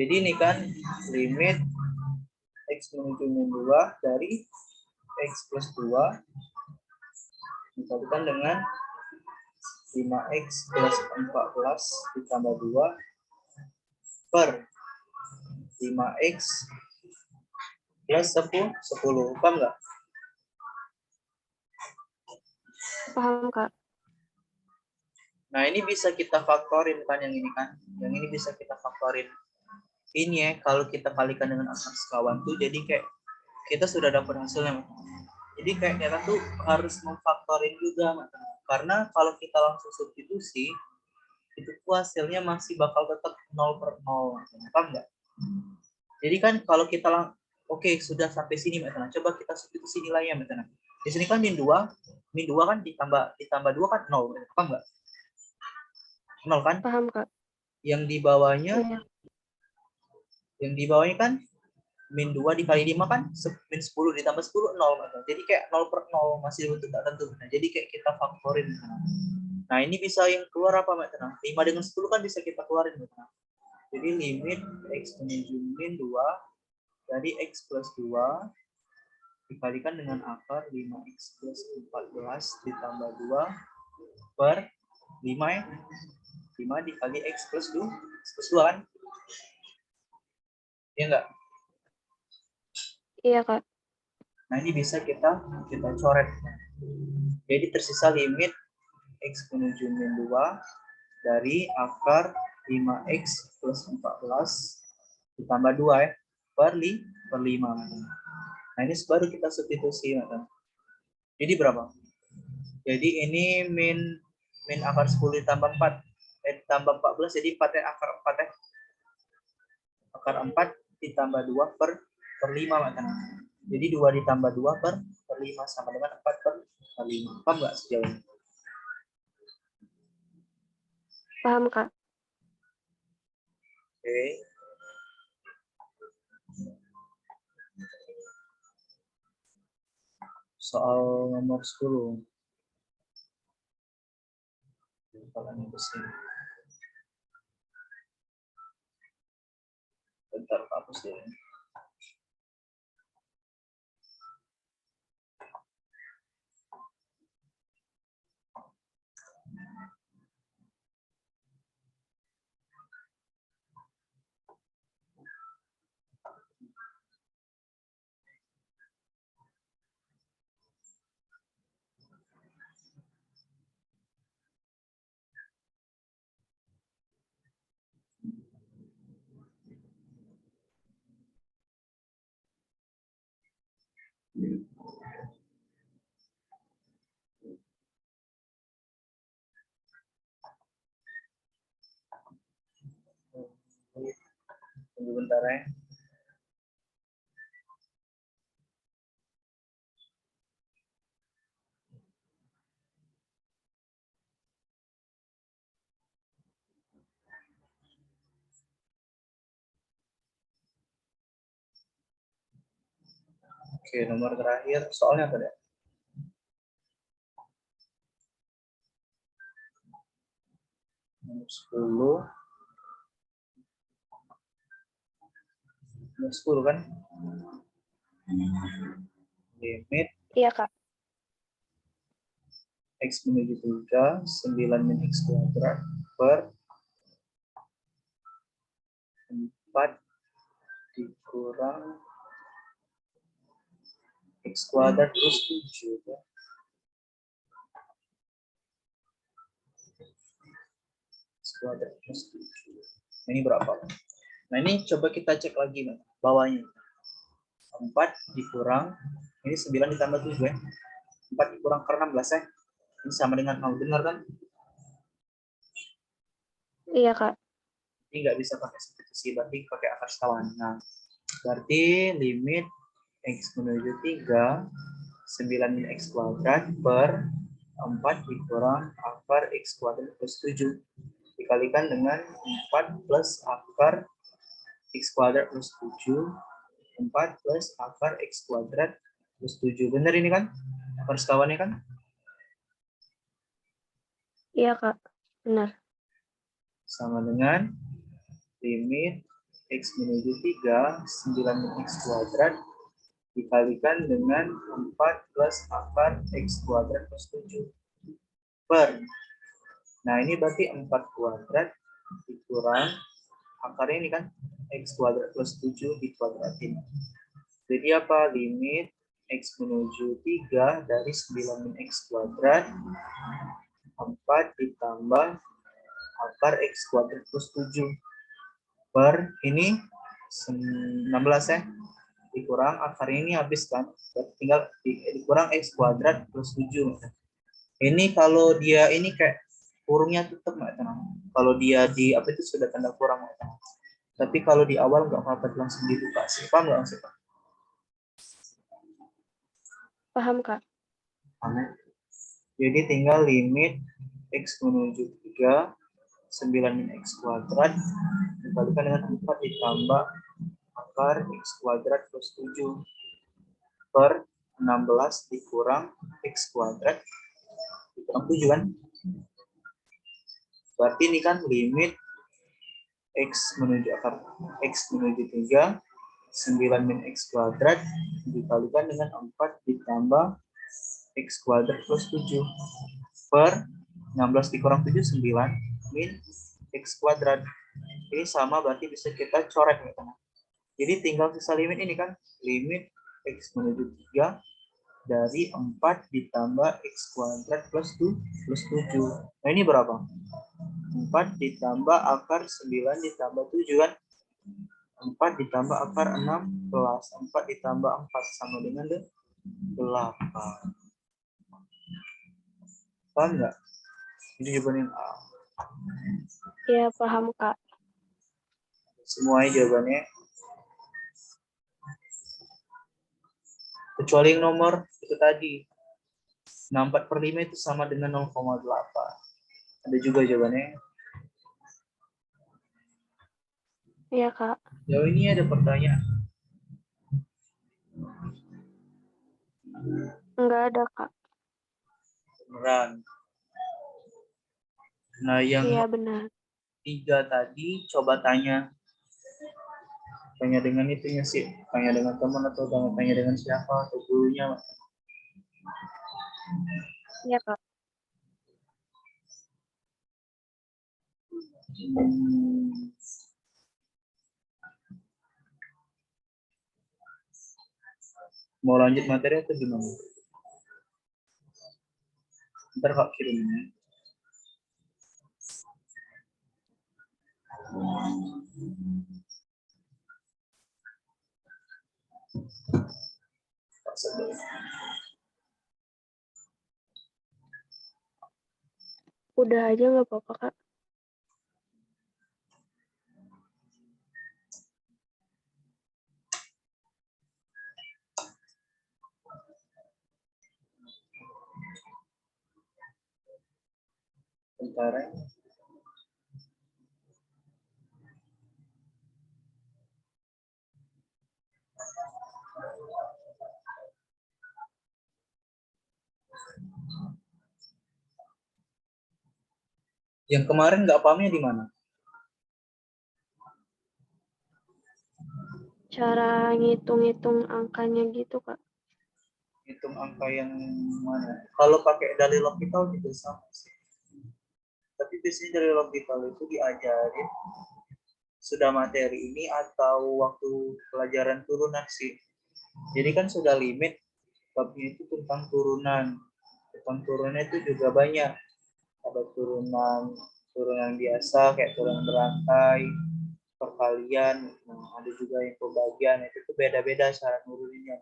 Jadi ini kan limit X menuju min 2 dari X plus 2 dikalikan dengan 5X plus 14 ditambah 2 per 5X plus 10. Paham nggak? Paham, Kak. Nah, ini bisa kita faktorin kan yang ini kan. Yang ini bisa kita faktorin. Ini ya, kalau kita kalikan dengan akar sekawan tuh jadi kayak kita sudah dapat hasilnya. Jadi kayak kita tuh harus memfaktorin juga. Karena kalau kita langsung substitusi, itu tuh hasilnya masih bakal tetap 0 per 0. Paham nggak? Jadi kan kalau kita oke, sudah sampai sini, Mbak. Coba kita substitusi nilainya, Mbak. Di sini kan min 2 kan ditambah 2 kan 0. Paham nggak? 0 kan? Paham, Kak. Yang di bawahnya Iya. kan min 2 dikali 5 kan min 10 ditambah 10 0. Jadi kayak 0 per 0 masih bentuk tak tentu. Nah, jadi kayak kita faktorin. Nah, ini bisa yang keluar apa, Mbak Tenang? 5 dengan 10 kan bisa kita keluarin, Mbak Tenang. Jadi limit X menuju min 2 dari X plus 2 dikalikan dengan akar 5X plus 14 ditambah 2 per 5 ya. 5 dikali X plus 2 kan? Iya enggak? Iya, Kak. Nah, ini bisa kita coret. Jadi tersisa limit X menuju min 2 dari akar 5X plus 14 ditambah 2 ya, per 5. Nah, ini baru kita substitusi. Jadi berapa? Jadi ini min akar 10 ditambah 4. Ditambah 14, jadi 4 ya, akar 4 ya. Akar 4 ditambah 2 per 5. Jadi 2 ditambah 2 per 5 sama dengan 4 per 5. Paham nggak sejauh ini? Paham, Kak. Oke. Soal nomor 10. Kalian besar. Bentar, hapus ya. Tunggu bentar ya. Oke, nomor terakhir. Soalnya apa ya? Nomor 10. Nomor 10 kan? Limit Iya, Kak. X menuju 3, 9 min X kuadrat per 4 dikurang X kuadrat plus 7. Ya. X kuadrat plus 7. Ini berapa? Nah, ini coba kita cek lagi bawahnya. 4 dikurang, ini 9 ditambah 7 ya. 4 dikurang ke 16 ya. Ini sama dengan 0, benar kan? Iya, Kak. Ini nggak bisa pakai substitusi, berarti pakai akar sekawan. Nah, berarti limit X menuju 3, 9 min X kuadrat per 4 dikurang akar X kuadrat plus 7. Dikalikan dengan 4 plus akar X kuadrat plus 7. 4 plus akar X kuadrat plus 7. Benar ini kan? Akar sekawannya kan? Iya, Kak. Benar. Sama dengan limit X menuju 3, 9 min X kuadrat dikalikan dengan 4 plus akar X kuadrat plus 7 per. Nah, ini berarti 4 kuadrat dikurang akarnya ini kan X kuadrat plus 7 dikuadratin. Jadi apa? Limit X menuju 3 dari 9 min X kuadrat 4 ditambah akar X kuadrat plus 7 per ini 16 ya. Dikurang akar ini habis kan. Tinggal dikurang X kuadrat plus 7. Ini kalau dia ini kayak kurungnya tetap nggak tenang. Kalau dia di apa itu sudah tanda kurang nggak tenang. Tapi kalau di awal nggak apa-apa langsung dibuka sih. Paham nggak maksudnya? Paham, Kak. Paham. Jadi tinggal limit X menuju 3, 9 min X kuadrat dikalikan dengan 4 ditambah akar X kuadrat plus 7 per 16 dikurang X kuadrat dikurang 7 kan? Berarti ini kan limit X menuju akar X menuju 3, 9 min X kuadrat dikalikan dengan 4 ditambah X kuadrat plus 7 per 16 dikurang 7, 9 min X kuadrat. Ini sama berarti bisa kita coret ya, teman. Jadi tinggal sisa limit ini kan, limit X menuju 3 dari 4 ditambah X kuadrat plus 7. Nah ini berapa? 4 ditambah akar 9 ditambah 7 kan? 4 ditambah akar 16. 4 ditambah 4 sama dengan 8. Paham nggak? Ini jawabannya A. Ya, paham, Kak. Semuanya jawabannya. Kecuali yang nomor itu tadi. 64/5 itu sama dengan 0,8. Ada juga jawabannya. Iya, Kak. Jauh ini ada pertanyaan. Enggak ada, Kak. Beneran. Nah, yang Iya, benar. 3 tadi coba tanya dengan itunya sih, tanya dengan teman atau tanya dengan siapa atau gurunya. Iya, Kak. Mau lanjut materi atau gimana? Ntar Kak kirimnya. Udah aja nggak apa-apa, Kak. Bentar ya. Yang kemarin nggak pahamnya di mana? Cara ngitung-ngitung angkanya gitu, Kak. Hitung angka yang mana? Kalau pakai dalil logical juga sama sih. Tapi biasanya dalil logical itu diajarin sudah materi ini atau waktu pelajaran turunan sih. Jadi kan sudah limit, babnya itu tentang turunan. Tentang turunan itu juga banyak. Ada turunan biasa kayak turunan berantai, perkalian, ada juga yang pembagian. Itu tuh beda-beda cara nuruninnya.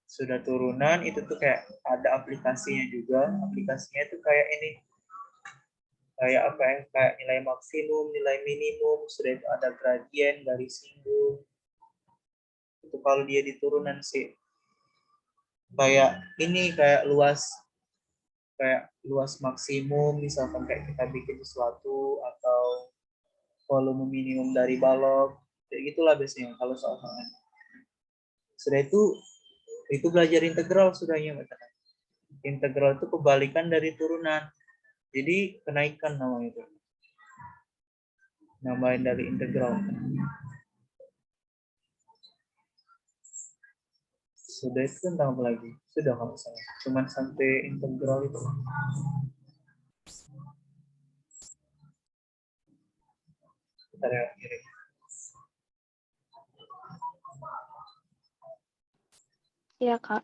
Sudah turunan itu tuh kayak ada aplikasinya juga. Aplikasinya itu kayak ini, kayak apa ya, kayak nilai maksimum, nilai minimum, sudah itu ada gradien, garis singgung. Itu kalau dia di turunan sih kayak ini, kayak luas maksimum, misalkan kayak kita bikin sesuatu, atau volume minimum dari balok, kayak gitulah biasanya kalau soal-soal. Sudah itu belajar integral sudahnya. Integral itu kebalikan dari turunan, jadi kenaikan namanya itu, nambahin dari integral. Sudah itu tentang apa lagi? Sudah kalau saya cuman sampai integral itu. Bentar ya, kirim. Iya, Kak.